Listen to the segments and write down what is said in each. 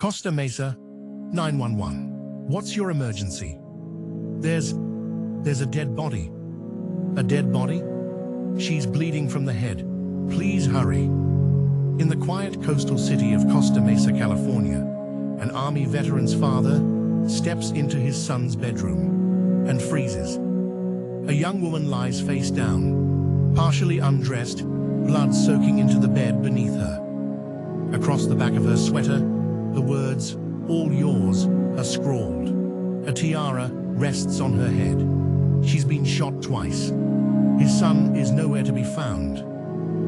Costa Mesa, 911. What's your emergency? There's a dead body. A dead body? She's bleeding from the head. Please hurry. In the quiet coastal city of Costa Mesa, California, an Army veteran's father steps into his son's bedroom and freezes. A young woman lies face down, partially undressed, blood soaking into the bed beneath her. Across the back of her sweater, the words, "All yours," are scrawled. A tiara rests on her head. She's been shot twice. His son is nowhere to be found.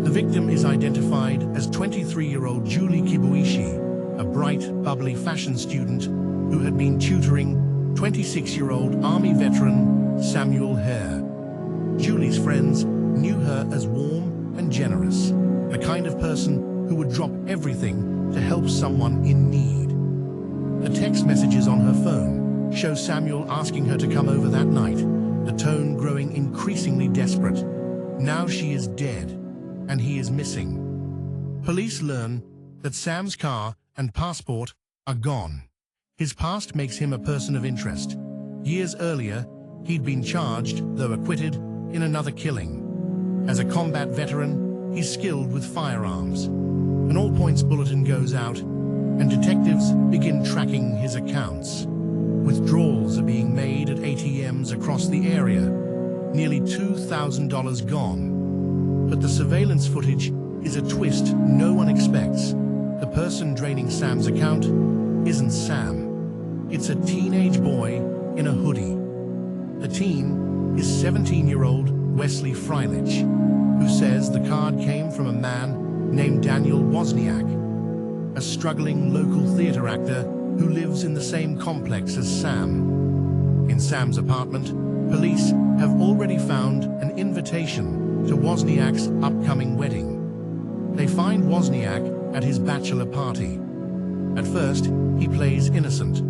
The victim is identified as 23-year-old Julie Kibuishi, a bright, bubbly fashion student who had been tutoring 26-year-old Army veteran Samuel Herr. Julie's friends knew her as warm and generous, the kind of person who would drop everything to help someone in need. The text messages on her phone show Samuel asking her to come over that night, the tone growing increasingly desperate. Now she is dead, and he is missing. Police learn that Sam's car and passport are gone. His past makes him a person of interest. Years earlier, he'd been charged, though acquitted, in another killing. As a combat veteran, he's skilled with firearms. An all-points bulletin goes out, and detectives begin tracking his accounts. Withdrawals are being made at ATMs across the area, nearly $2,000 gone. But the surveillance footage is a twist no one expects. The person draining Sam's account isn't Sam. It's a teenage boy in a hoodie. The teen is 17-year-old Wesley Freilich, who says the card came from a man named Daniel Wozniak, a struggling local theater actor who lives in the same complex as Sam. In Sam's apartment, police have already found an invitation to Wozniak's upcoming wedding. They find Wozniak at his bachelor party. At first, he plays innocent,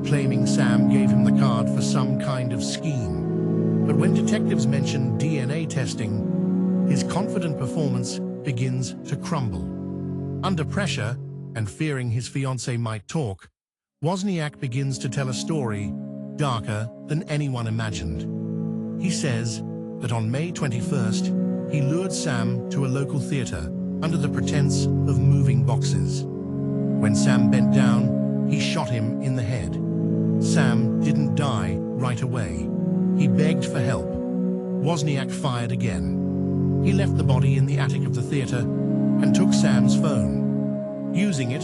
claiming Sam gave him the card for some kind of scheme. But when detectives mention DNA testing, his confident performance begins to crumble. Under pressure, and fearing his fiancée might talk, Wozniak begins to tell a story darker than anyone imagined. He says that on May 21st, he lured Sam to a local theater under the pretense of moving boxes. When Sam bent down, he shot him in the head. Sam didn't die right away. He begged for help. Wozniak fired again. He left the body in the attic of the theater and took Sam's phone. Using it,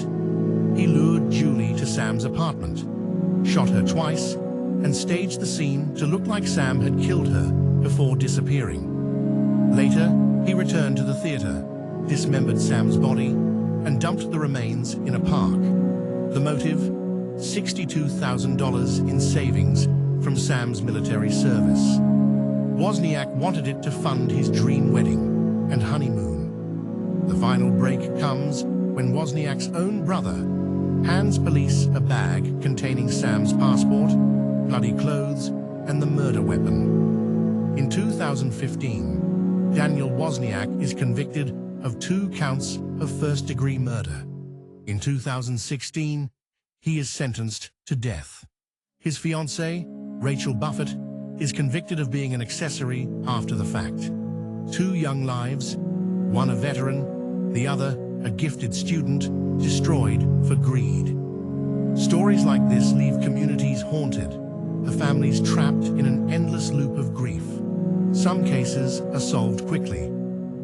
he lured Julie to Sam's apartment, shot her twice, and staged the scene to look like Sam had killed her before disappearing. Later, he returned to the theater, dismembered Sam's body, and dumped the remains in a park. The motive? $62,000 in savings from Sam's military service. Wozniak wanted it to fund his dream wedding and honeymoon. The final break comes when Wozniak's own brother hands police a bag containing Sam's passport, bloody clothes, and the murder weapon. In 2015, Daniel Wozniak is convicted of 2 counts of first-degree murder. In 2016, he is sentenced to death. His fiancée, Rachel Buffett, is convicted of being an accessory after the fact. 2 young lives, one a veteran, the other a gifted student, destroyed for greed. Stories like this leave communities haunted, the families trapped in an endless loop of grief. Some cases are solved quickly.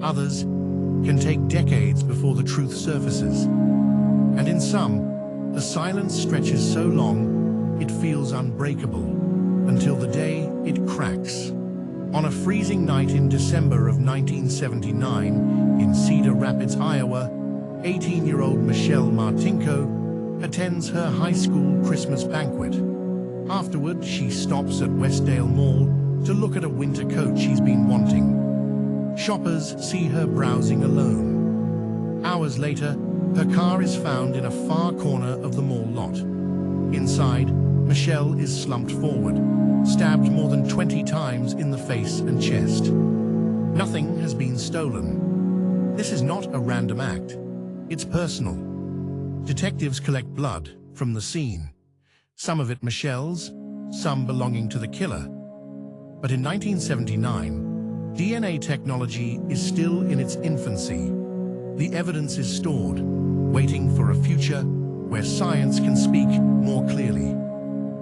Others can take decades before the truth surfaces. And in some, the silence stretches so long it feels unbreakable, until the day it cracks. On a freezing night in December of 1979 in Cedar Rapids, Iowa, 18-year-old Michelle Martinko attends her high school Christmas banquet. Afterward, she stops at Westdale Mall to look at a winter coat she's been wanting. Shoppers see her browsing alone. Hours later, her car is found in a far corner of the mall lot. Inside, Michelle is slumped forward, stabbed more than 20 times in the face and chest. Nothing has been stolen. This is not a random act. It's personal. Detectives collect blood, from the scene. Some of it Michelle's, some belonging to the killer. But in 1979, DNA technology is still in its infancy. The evidence is stored, waiting for a future where science can speak more clearly.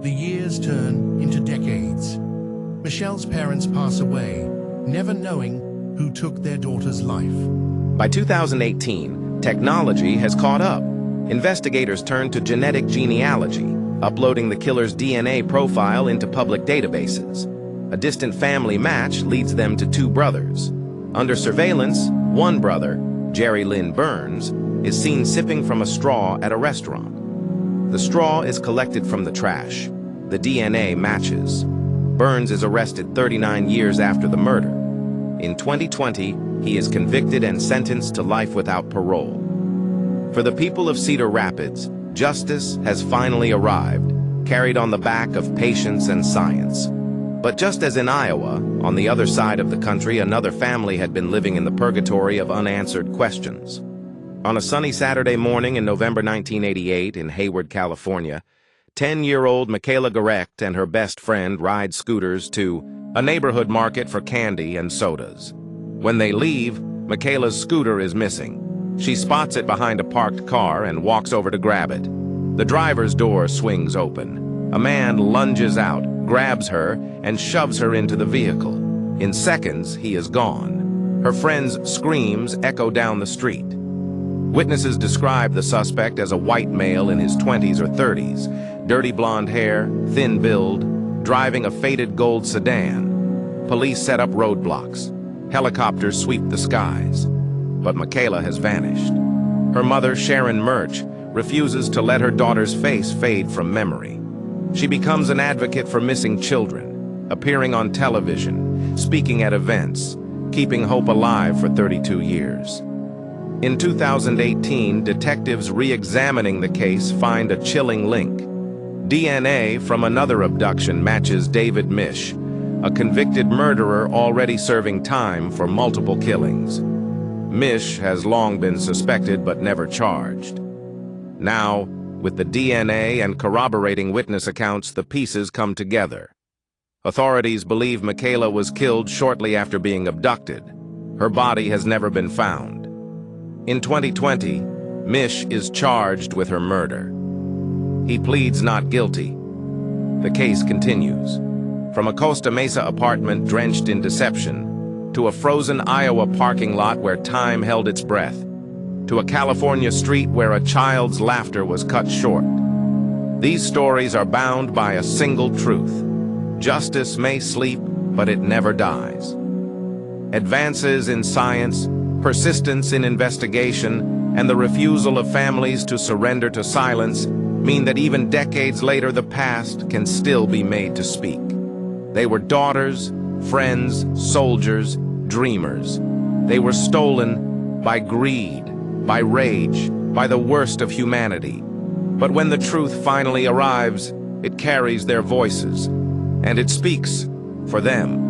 The years turn into decades. Michelle's parents pass away, never knowing who took their daughter's life. By 2018, technology has caught up. Investigators turn to genetic genealogy, uploading the killer's DNA profile into public databases. A distant family match leads them to two brothers. Under surveillance, one brother, Jerry Lynn Burns, is seen sipping from a straw at a restaurant. The straw is collected from the trash. The DNA matches. Burns is arrested 39 years after the murder. In 2020, he is convicted and sentenced to life without parole. For the people of Cedar Rapids, justice has finally arrived, carried on the back of patience and science. But just as in Iowa, on the other side of the country, another family had been living in the purgatory of unanswered questions. On a sunny Saturday morning in November 1988 in Hayward, California, 10-year-old Michaela Garecht and her best friend ride scooters to a neighborhood market for candy and sodas. When they leave, Michaela's scooter is missing. She spots it behind a parked car and walks over to grab it. The driver's door swings open. A man lunges out, grabs her, and shoves her into the vehicle. In seconds, he is gone. Her friend's screams echo down the street. Witnesses describe the suspect as a white male in his 20s or 30s, dirty blonde hair, thin build, driving a faded gold sedan. Police set up roadblocks. Helicopters sweep the skies. But Michaela has vanished. Her mother, Sharon Murch, refuses to let her daughter's face fade from memory. She becomes an advocate for missing children, appearing on television, speaking at events, keeping hope alive for 32 years. In 2018, detectives re-examining the case find a chilling link. DNA from another abduction matches David Mish, a convicted murderer already serving time for multiple killings. Mish has long been suspected but never charged. Now, with the DNA and corroborating witness accounts, the pieces come together. Authorities believe Michaela was killed shortly after being abducted. Her body has never been found. In 2020, Mish is charged with her murder. He pleads not guilty. The case continues. From a Costa Mesa apartment drenched in deception, to a frozen Iowa parking lot where time held its breath, to a California street where a child's laughter was cut short. These stories are bound by a single truth. Justice may sleep, but it never dies. Advances in science, persistence in investigation, and the refusal of families to surrender to silence mean that even decades later the past can still be made to speak. They were daughters, friends, soldiers, dreamers. They were stolen by greed, by rage, by the worst of humanity. But when the truth finally arrives, it carries their voices, and it speaks for them.